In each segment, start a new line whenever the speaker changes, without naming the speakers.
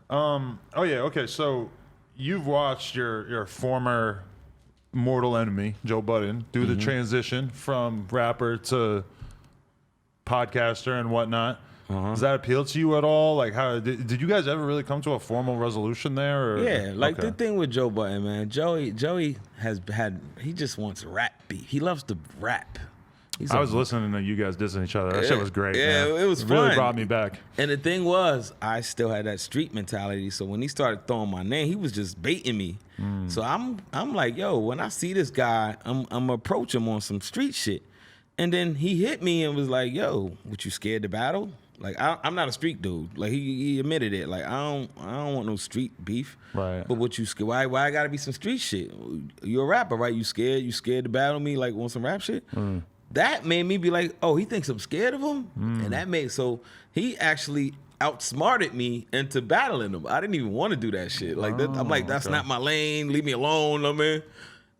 Oh yeah. Okay. So you've watched your former mortal enemy, Joe Budden, do the transition from rapper to podcaster and whatnot. Does that appeal to you at all? Like, how did you guys ever really come to a formal resolution there? Or?
Yeah, like the thing with Joe Budden, man. Joey has had. He just wants rap beat. He loves to rap.
I was listening to you guys dissing each other. That shit was great.
Yeah,
man.
it was fun.
Really brought me back.
And the thing was, I still had that street mentality. So when he started throwing my name, he was just baiting me. So I'm like, yo, when I see this guy, I'm gonna approach him on some street shit. And then he hit me and was like, yo, what, you scared to battle? Like, I'm not a street dude. Like, he admitted it. Like, I don't want no street beef.
Right.
But what you scared? Why I gotta be some street shit? You're a rapper, right? You scared? You scared to battle me? Like, want some rap shit? That made me be like, oh, he thinks I'm scared of him? And that made, so he actually outsmarted me into battling him. I didn't even want to do that shit. Like, I'm like, that's not my lane. Leave me alone, I mean.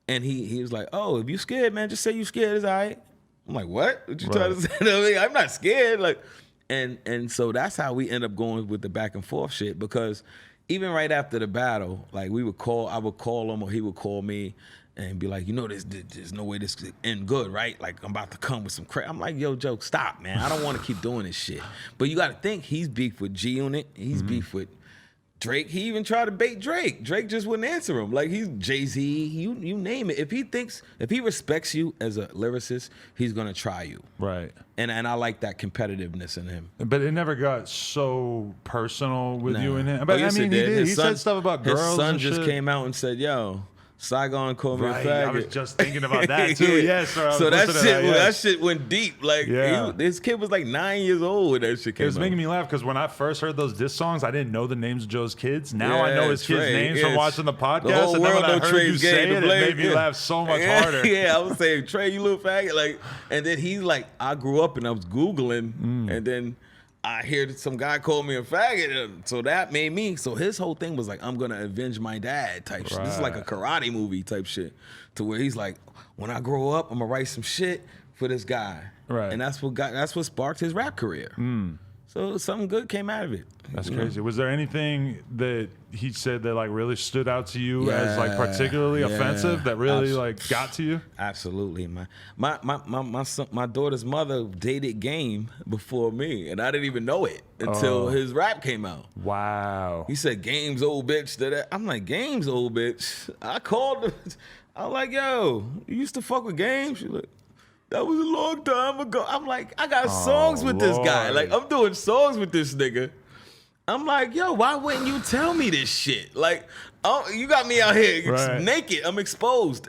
And he was like, oh, if you scared, man, just say you scared. It's all right. I'm like, what? What you trying to say to me? I'm not scared. Like, and so that's how we end up going with the back and forth shit, because even right after the battle, like I would call him or he would call me and be like, you know, there's no way this could end good, right? Like, I'm about to come with some crap. I'm like, yo, Joe, stop, man. I don't want to keep doing this shit. But you got to think, he's beef with G-Unit. He's beef with Drake. He even tried to bait Drake. Drake just wouldn't answer him. Like, he's Jay-Z, you name it. If he respects you as a lyricist, he's going to try you.
Right.
And I like that competitiveness in him.
But it never got so personal with you and him. But
yes,
I mean,
it did.
He said stuff about girls.
His son
and
just
shit.
came out and said, yo, Saigon called me a faggot.
I was just thinking about that too. Yes,
so that shit went deep. Like, this kid was like 9 years old when that shit came out.
It was making me laugh because when I first heard those diss songs, I didn't know the names of Joe's kids. Now I know his kids' names from watching the podcast. And then when I heard you say it, it made me laugh so much harder.
Yeah, I was saying, Trey, you little faggot. Like, and then he's like, I grew up and I was Googling, and then I hear some guy call me a faggot, so that made me. So his whole thing was like, I'm gonna avenge my dad type shit. This is like a karate movie type shit, to where he's like, when I grow up, I'm gonna write some shit for this guy,
right?
And that's what sparked his rap career. So something good came out of it.
That's crazy. Was there anything that he said that like really stood out to you as like particularly offensive that really like got to you?
Absolutely, man. My daughter's mother dated Game before me, and I didn't even know it until his rap came out.
Wow.
He said, Game's old bitch. I'm like, Game's old bitch. I called her. I'm like, yo, you used to fuck with Game? She's like, that was a long time ago. I'm like, I got songs with this guy. Like, I'm doing songs with this nigga. I'm like, yo, why wouldn't you tell me this shit? Like, oh, you got me out here naked. I'm exposed.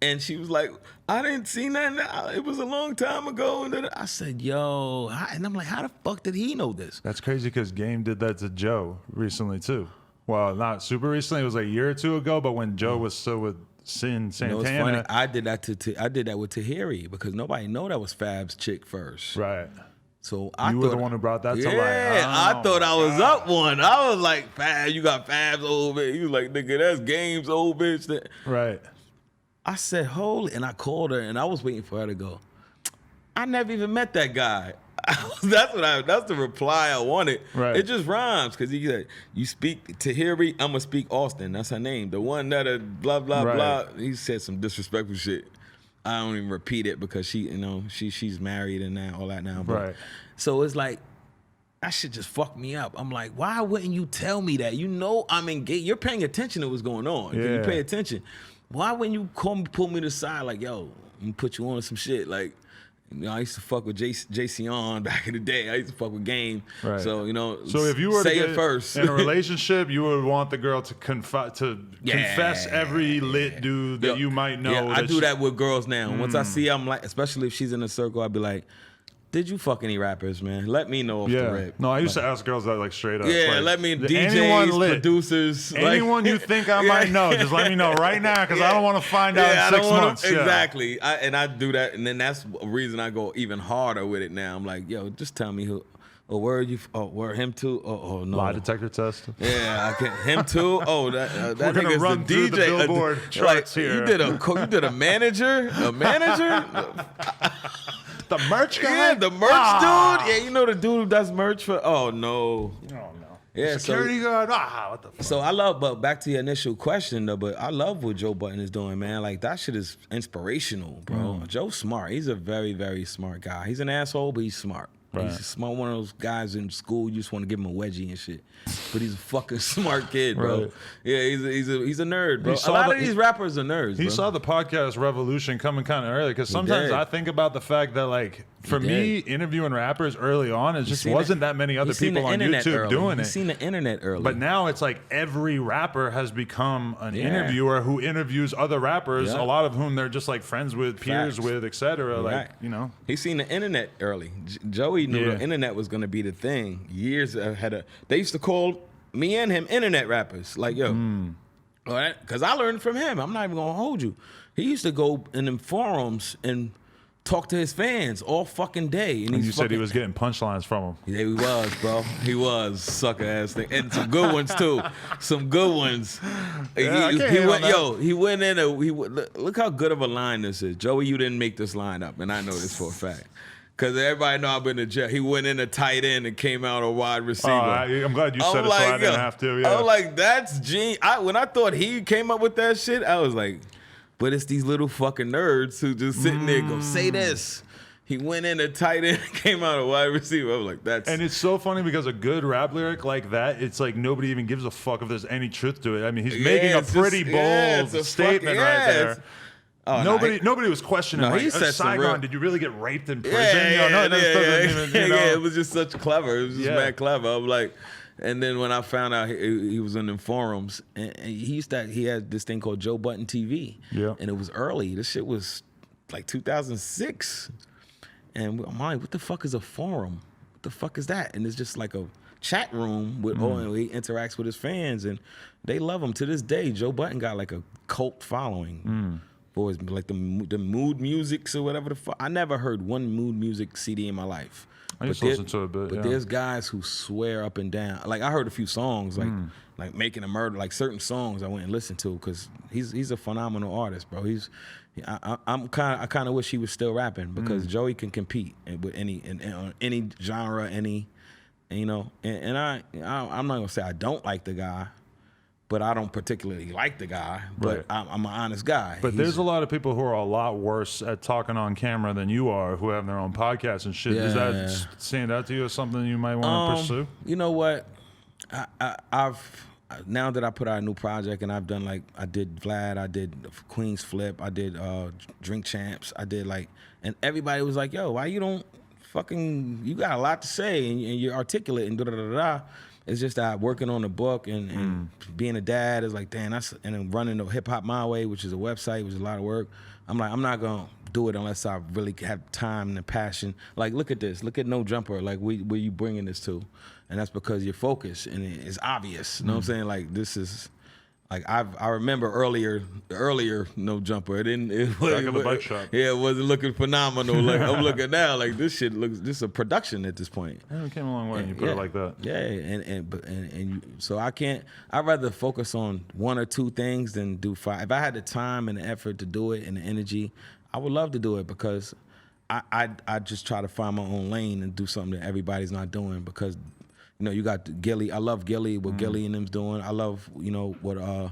And she was like, I didn't see that. It was a long time ago. And I said, yo. And I'm like, how the fuck did he know this?
That's crazy because Game did that to Joe recently, too. Well, not super recently. It was like a year or two ago. But when Joe was still with Santana.
You know, it's funny. I did that with Tahiri because nobody know that was Fab's chick first.
Right.
So
you were the one who brought that to light.
Yeah, I thought I was up one. I was like, Fab, you got Fab's old bitch. He was like, nigga, that's Game's old bitch.
Right.
I said, holy, and I called her and I was waiting for her to go, I never even met that guy. That's the reply I wanted.
Right.
It just rhymes because he said, you speak Tahiri, I'm gonna speak Austin. That's her name. The one that blah blah blah. He said some disrespectful shit. I don't even repeat it because she's married and all that now. But, so it's like, that shit just fucked me up. I'm like, why wouldn't you tell me that? You know I'm engaged. You're paying attention to what's going on. Yeah. You pay attention. Why wouldn't you pull me to the side like, yo, I'm gonna put you on some shit? Like, you know, I used to fuck with JC back in the day. I used to fuck with Game. Right. So,
so if you were
say
to get
it first.
in a relationship, you would want the girl to confess every lit dude that you might know.
Yeah, I do that with girls now. Once I see, I'm like, especially if she's in a circle, I'd be like, did you fuck any rappers, man? Let me know off the rip.
No, I used to ask girls that like straight up.
Yeah,
like,
let me, DJs, producers.
Anyone you think I might know, just let me know right now because I don't want to find out in 6 months.
Exactly. I do that, and then that's a reason I go even harder with it now. I'm like, yo, just tell me who. Oh, where are you? Oh, where him too? Oh, no.
Lie detector test.
Yeah, I can. Him too. Oh, that
We're gonna
nigga's
run
the
through
DJ.
the Billboard charts here.
You did a manager? A manager?
The merch guy?
Yeah, the merch dude. Yeah, you know the dude who does merch for. Oh no.
Oh no.
Yeah,
security guard. What the fuck?
So I love, but back to your initial question though, but I love what Joe Budden is doing, man. Like that shit is inspirational, bro. Joe's smart. He's a very, very smart guy. He's an asshole, but he's smart. Right. He's a smart one of those guys in school. You just want to give him a wedgie and shit, but he's a fucking smart kid, bro. Right. Yeah, he's a nerd, bro. A lot of these rappers are nerds. He
saw the podcast revolution coming kind of early because sometimes I think about the fact that like for me interviewing rappers early on, it just wasn't that many other people on YouTube doing it.
He's seen the internet early,
but now it's like every rapper has become an interviewer who interviews other rappers. A lot of whom they're just like friends with, peers with, etc. Like
he's seen the internet early. Joey knew the internet was going to be the thing years ahead of. They used to call me and him internet rappers. Like, yo, because I learned from him. I'm not even going to hold you. He used to go in them forums and talk to his fans all fucking day.
And you said he was getting punchlines from him.
Yeah, he was, bro. He was sucker ass thing, and some good ones too. Some good ones.
Yeah,
he went in. Look how good of a line this is, Joey. You didn't make this line up, and I know this for a fact. Because everybody know I've been to jail. He went in a tight end and came out a wide receiver.
I'm glad you said it so I didn't have to. Yeah.
I'm like, that's genius. When I thought he came up with that shit, I was like, but it's these little fucking nerds who just sitting there go, say this. He went in a tight end and came out a wide receiver. I was like, that's...
And it's so funny because a good rap lyric like that, it's like nobody even gives a fuck if there's any truth to it. I mean, he's making a pretty bold statement right there. Oh, nobody was questioning.
No, he said
Saigon, did you really get raped in prison?
It was just such clever. It was just mad clever. I'm like, and then when I found out he was in them forums, and he had this thing called Joe Budden TV.
Yeah.
And it was early. This shit was like 2006. And I'm like, what the fuck is a forum? What the fuck is that? And it's just like a chat room with he interacts with his fans, and they love him to this day. Joe Budden got like a cult following. Boys, like the mood musics or whatever the fuck. I never heard one mood music CD in my life.
I used to listen to it a bit.
But there's guys who swear up and down. Like I heard a few songs, like Making a Murder, like certain songs I went and listened to because he's a phenomenal artist, bro. I kind of wish he was still rapping because Joey can compete with any genre, I'm not gonna say I don't like the guy. But I don't particularly like the guy, but I'm an honest guy.
But there's a lot of people who are a lot worse at talking on camera than you are, who have their own podcasts and shit.
Yeah.
Does that stand out to you as something you might want to pursue?
You know what? I've now that I put out a new project and I've done I did Vlad, I did Queen's Flip, I did Drink Champs, I did and everybody was like, yo, why you don't you got a lot to say and you're articulate and da-da-da-da. It's just that working on the book and being a dad is like, damn, and then running the Hip Hop My Way, which is a website, which is a lot of work. I'm like, I'm not gonna do it unless I really have time and passion. Like, look at this, look at No Jumper, like where you bringing this to, and that's because you're focused and it's obvious. You know what I'm saying? Like this is. Like I remember earlier No Jumper. Back
in the bike shop.
Yeah, it wasn't looking phenomenal. Like I'm looking now, like this shit looks. This is a production at this point.
Yeah, it came a long way. And you put it like that.
Yeah, and so I can't. I'd rather focus on one or two things than do five. If I had the time and the effort to do it and the energy, I would love to do it because I just try to find my own lane and do something that everybody's not doing because. You got Gilly. I love Gilly. What Gilly and them's doing. I love what I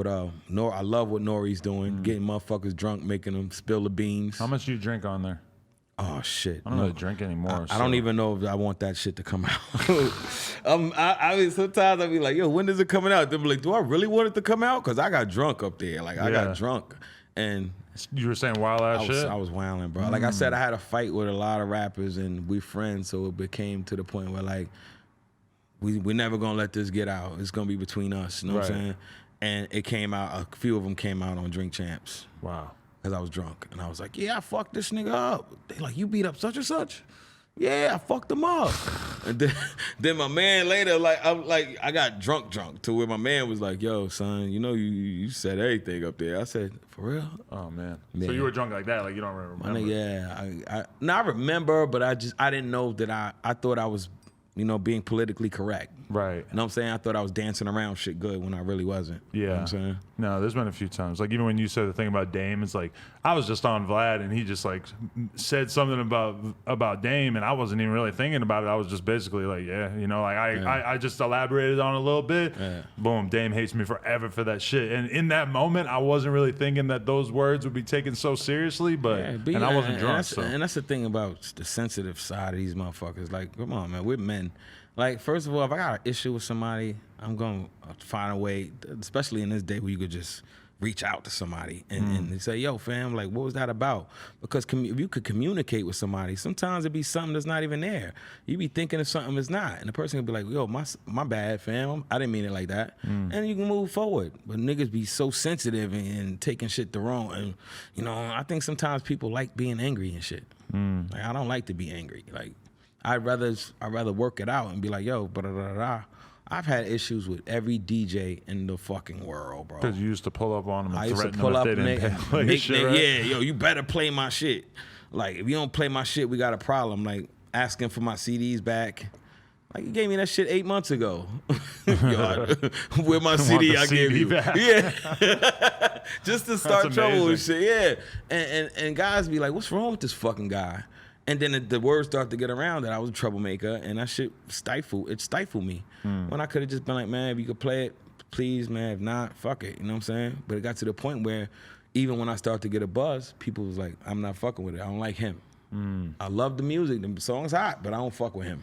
love what Nori's doing. Getting motherfuckers drunk, making them spill the beans.
How much do you drink on there?
Oh shit!
I don't really drink anymore.
I don't even know if I want that shit to come out. I mean, sometimes I be like, yo, when is it coming out? They'll be like, do I really want it to come out? Because I got drunk up there. Like I got drunk and.
You were saying wild ass shit?
I was wilding, bro. Like I said, I had a fight with a lot of rappers and we friends, so it became to the point where like. We're never gonna let this get out. It's gonna be between us. You know what I'm saying? And it came out. A few of them came out on Drink Champs.
Wow.
Because I was drunk and I was like, "Yeah, I fucked this nigga up." They like, "You beat up such and such." Yeah, I fucked him up. And then my man later, I got drunk to where my man was like, "Yo, son, you said everything up there." I said, "For real?"
Oh man. So you were drunk like that, like you don't remember?
Yeah, I remember, but I didn't know that I thought I was. Being politically correct.
Right.
You know what I'm saying? I thought I was dancing around shit good when I really wasn't.
Yeah.
You know what I'm saying?
No, there's been a few times. Like, even when you said the thing about Dame, it's like, I was just on Vlad and he just like said something about Dame and I wasn't even really thinking about it. I was just basically like, yeah, you know, like I just elaborated on it a little bit. Yeah. Boom, Dame hates me forever for that shit. And in that moment, I wasn't really thinking that those words would be taken so seriously, but and I wasn't drunk.
And that's the thing about the sensitive side of these motherfuckers. Like, come on, man, we're men. Like, first of all, if I got an issue with somebody, I'm going to find a way, especially in this day where you could just reach out to somebody and say, yo, fam, like, what was that about? Because if you could communicate with somebody, sometimes it'd be something that's not even there. You be thinking of something that's not. And the person could be like, yo, my bad, fam. I didn't mean it like that. And you can move forward. But niggas be so sensitive and taking shit the wrong. And, you know, I think sometimes people like being angry and shit. Like, I don't like to be angry. Like, I'd rather work it out and be like, yo, da-da-da-da. I've had issues with every DJ in the fucking world, bro.
Because you used to pull up on them and threaten them
if
they didn't play shit, right?
Yeah, yo, you better play my shit. Like, if you don't play my shit, we got a problem. Like, asking for my CDs back. Like, you gave me that shit 8 months ago. Yo, where my CD I gave you? Back. Yeah. Just to start trouble and shit. Yeah. And guys be like, what's wrong with this fucking guy? And then the word started to get around that I was a troublemaker, and that shit stifled me. When I could have just been like, man, if you could play it, please, man. If not, fuck it. You know what I'm saying? But it got to the point where even when I started to get a buzz, people was like, I'm not fucking with it. I don't like him. I love the music. The song's hot, but I don't fuck with him.